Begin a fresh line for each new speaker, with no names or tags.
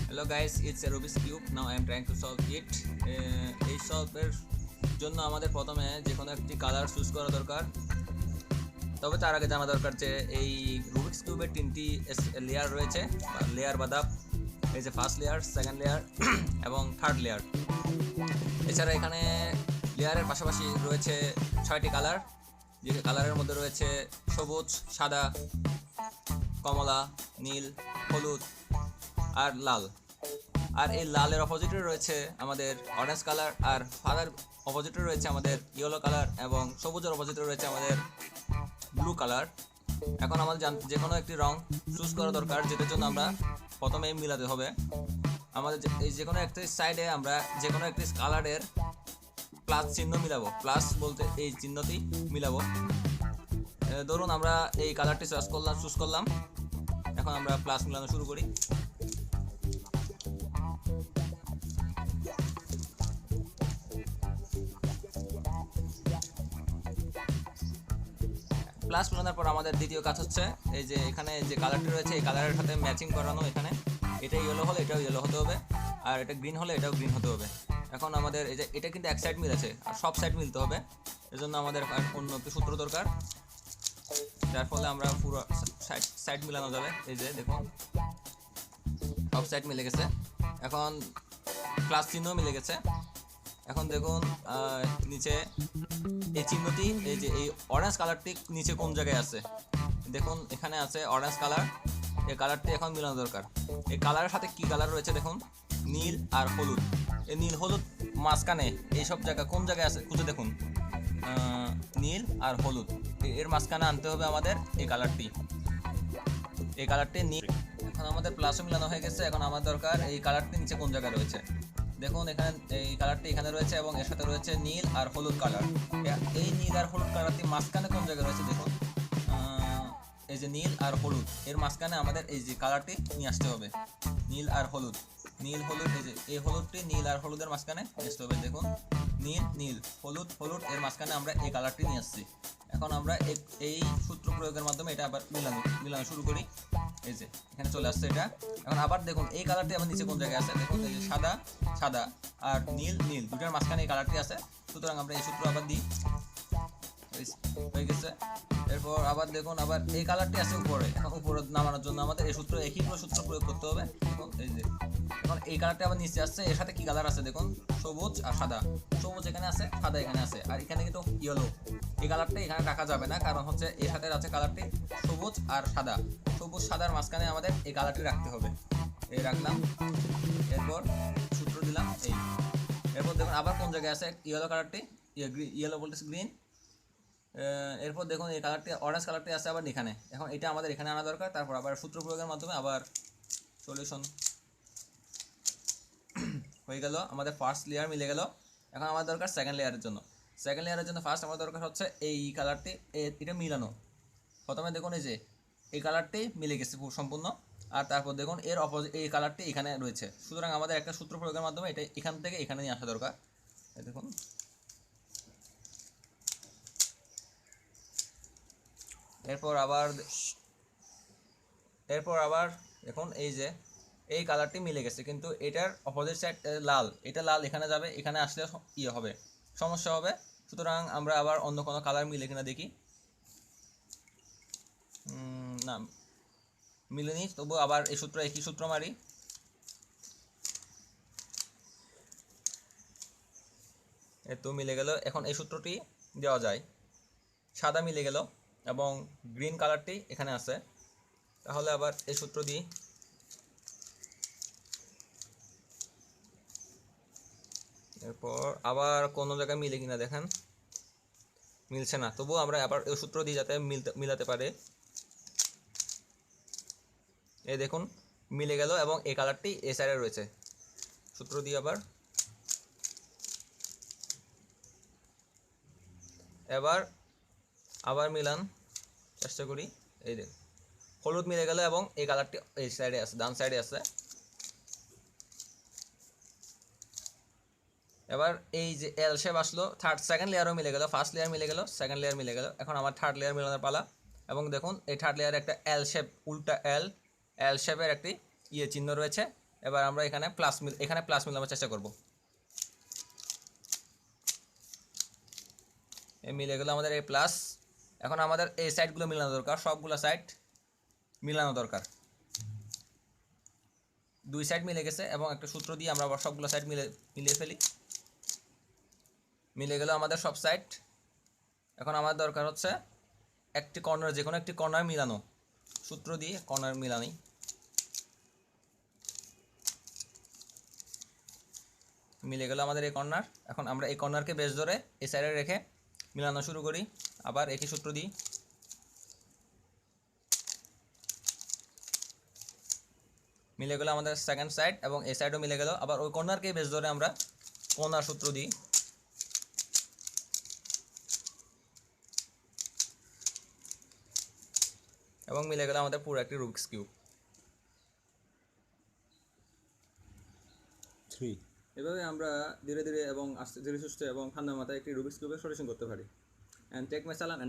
Hello guys, it's a Rubik's Cube. Now I am trying to solve it. এই সলভের জন্য আমাদের প্রথমে যে কোনো একটি কালার চুজ করা দরকার। তবে তার আগে জানা দরকার যে এই রুবিক্স কিউবের তিনটি লেয়ার রয়েছে, লেয়ার বা ধাপ। এই যে ফার্স্ট লেয়ার, সেকেন্ড লেয়ার এবং থার্ড লেয়ার। এছাড়া এখানে লেয়ারের পাশাপাশি রয়েছে 6টি কালার, যে কালারের মধ্যে রয়েছে সবুজ, সাদা, কমলা, নীল, হলুদ আর লাল। আর এই লালের অপোজিটে রয়েছে আমাদের অরেঞ্জ কালার, আর সাদার অপোজিটে রয়েছে আমাদের ইয়েলো কালার, এবং সবুজের অপোজিটে রয়েছে আমাদের ব্লু কালার। এখন আমাদের যে কোনো একটি রং চুজ করা দরকার, যেটার জন্য আমরা প্রথমেই মিলাতে হবে। আমাদের এই যে কোনো একটি সাইডে আমরা যে কোনো একটি কালারের প্লাস চিহ্ন মিলাবো। প্লাস বলতে এই চিহ্নটি মিলাবো। ধরুন আমরা এই কালারটি চুজ করলাম। এখন আমরা প্লাস মিলানো শুরু করি। প্লাস মিলানোর পর আমাদের দ্বিতীয় কাজ হচ্ছে এই যে এখানে যে কালারটি রয়েছে এই কালারের সাথে ম্যাচিং করানো। এখানে এটা ইয়েলো হলে এটাও ইয়েলো হতে হবে, আর এটা গ্রিন হলে এটাও গ্রিন হতে হবে। এখন আমাদের এই যে এটা কিন্তু এক সাইড মিলেছে, আর সব সাইড মিলতে হবে। এজন্য আমাদের অন্য একটি সূত্র দরকার, যার ফলে আমরা পুরো সাইড মিলানো যাবে। এই যে দেখুন সব সাইড মিলে গেছে। এখন প্লাস চিহ্ন মিলে গেছে। এখন দেখুন নিচে এই চিহ্নটি, এই যে এই অরেঞ্জ কালারটি নিচে কোন জায়গায় আছে দেখুন, এখানে আছে অরেঞ্জ কালার। এই কালারটি এখন মিলানো দরকার। এই কালারের সাথে কি কালার রয়েছে দেখুন, নীল আর হলুদ। এই নীল হলুদ মাঝখানে এইসব জায়গা কোন জায়গায় আছে খুঁজে দেখুন। নীল আর হলুদ এর মাঝখানে আনতে হবে আমাদের এই কালারটি। এই কালারটি নীল। এখন আমাদের প্লাসও মিলানো হয়ে গেছে। এখন আমার দরকার এই কালারটি নিচে কোন জায়গায় রয়েছে দেখুন। এখানে এই কালারটি এখানে রয়েছে, এবং এর সাথে রয়েছে নীল আর হলুদ কালার। এই নীল আর হলুদ কালারটি মাঝখানে কোন জায়গায় রয়েছে দেখুন। এই যে নীল আর হলুদ এর মাঝখানে আমাদের এই যে কালারটি নিয়ে আসতে হবে। নীল আর হলুদ, নীল হলুদ, এই যে এই হলুদটি নীল আর হলুদের মাঝখানে নিয়ে আসতে হবে। দেখুন নীল নীল, হলুদ হলুদ, এর মাঝখানে আমরা এই কালারটি নিয়ে আসছি। এখন আমরা এই সূত্র প্রয়োগের মাধ্যমে এটা আবার মিলানো শুরু করি। এই যে এখানে চলে আসছে এটা। এখন আবার দেখুন এই কালারটি আবার নিচে কোন জায়গায় আছে দেখুন। এই যে সাদা সাদা আর নীল নীল, দুটার মাঝখানে এই কালারটি আছে। সুতরাং আমরা এই সূত্র আবার দিই। হয়ে গেছে। এরপর আবার দেখুন আবার এই কালারটি আছে উপরে। এখন উপরে নামানোর জন্য আমাদের এই সূত্র, একই সূত্র প্রয়োগ করতে হবে। দেখুন এই যে এখন এই কালারটি আবার নিচে আসছে। এর সাথে কি কালার আছে দেখুন, সবুজ আর সাদা। সবুজ এখানে আছে, সাদা এখানে আছে, আর এখানে কিন্তু ইয়েলো। এই কালারটা এখানে রাখা যাবে না, কারণ হচ্ছে এর সাথে আছে কালারটি সবুজ আর সাদা। সবুজ সাদার মাঝখানে আমাদের এই কালারটি রাখতে হবে। এই রাখলাম, এরপর সূত্র দিলাম এই। এরপর দেখুন আবার কোন জায়গায় আছে ইয়েলো কালারটি, ইয়েলো বলতেছে গ্রিন। এরপর দেখুন এই কালারটি অরেঞ্জ কালারটি আছে আবার এখানে। এখন এটা আমাদের এখানে আনা দরকার। তারপর আবার সূত্র প্রয়োগের মাধ্যমে আবার সলিউশন হয়ে গেল। আমাদের ফার্স্ট লেয়ার মিলে গেল। এখন আমার দরকার সেকেন্ড লেয়ারের জন্য। সেকেন্ড লেয়ারের জন্য ফার্স্ট আমার দরকার হচ্ছে এই কালারটি, এটা মিলানো। প্রথমে দেখুন এই যে এই কালারটি মিলে গেছে সম্পূর্ণ, আর তারপর দেখুন এর অপোজিট এই কালারটি এখানে রয়েছে। সুতরাং আমাদের একটা সূত্র প্রয়োগের মাধ্যমে এটা এখান থেকে এখানে নিয়ে আসা দরকার। দেখুন এরপর আবার দেখুন এই যে এই কালারটি মিলে গেছে, কিন্তু এটার অপোজিট সাইড লাল। এটা লাল এখানে যাবে, এখানে আসলে ইয়ে হবে, সমস্যা হবে। সুতরাং আমরা আবার অন্য কোনো কালার মিলে কিনা দেখি। না মিলেনি, তবু আবার এই সূত্র, একই সূত্র মারি। তো মিলে গেল। এখন এই সূত্রটি দেওয়া যায়। সাদা মিলে গেল এবং গ্রিন কালারটি এখানে আছে। তাহলে আবার এই সূত্র দিই। এরপর আবার কোনো জায়গায় মিলে কিনা দেখেন, মিলছে না। তবুও আমরা আবার এই সূত্র দিই যাতে মিলাতে পারে। এই দেখুন মিলে গেল, এবং এই কালারটি এই সাইডে রয়েছে। সূত্র দিই আবার মিলান চেষ্টা করি। এই দেখ হলুদ মিলে গেল, এবং এই কালারটি এই সাইডে আছে, ডান সাইডে আছে। এবার এই যে এল শেপ আসলো, সেকেন্ড লেয়ারও মিলে গেল, ফার্স্ট লেয়ার মিলে গেল, সেকেন্ড লেয়ার মিলে গেল। এখন আমার থার্ড লেয়ার মিলানোর পালা। এবং দেখুন এই থার্ড লেয়ারে একটা এল শেপ, উল্টা এল শেপের একটি চিহ্ন রয়েছে। এবার আমরা এখানে প্লাস মিলানোর চেষ্টা করব। এই মিলে গেলো আমাদের এই প্লাস। এখন আমাদের এই সাইডগুলো মিলানো দরকার, সবগুলো সাইড মিলানো দরকার। দুই সাইড মিলে গেছে এবং একটা সূত্র দিয়ে আমরা আবার সবগুলো সাইড মিলিয়ে ফেলি। মিলে গেল আমাদের সব সাইড। এখন আমাদের দরকার হচ্ছে একটি কর্নার, যে কোনো একটি কর্নার মিলানো, সূত্র দিয়ে কর্নার মিলানি। মিলে গেল আমাদের এই কর্নার। এখন আমরা এই কর্নারকে বেশ ধরে এই সাইডে রেখে মিলানো শুরু করি, আবার একই সূত্র দিই। মিলে গেল আমাদের সেকেন্ড সাইড এবং এই সাইডও মিলে গেল, আবার ওই কর্নারকে বেশ ধরে আমরা কর্নার সূত্র দিই। এবং মিলে গেল আমাদের পুরো একটি রুবিক্স কিউব।
এভাবে আমরা ধীরে ধীরে এবং আস্তে ধীরে সুস্থ এবং ঠান্ডা মাথায় একটি রুবিক্স কিউবের সলিউশন করতে পারি। অ্যান্ড টেক মাই সালাম অ্যান্ড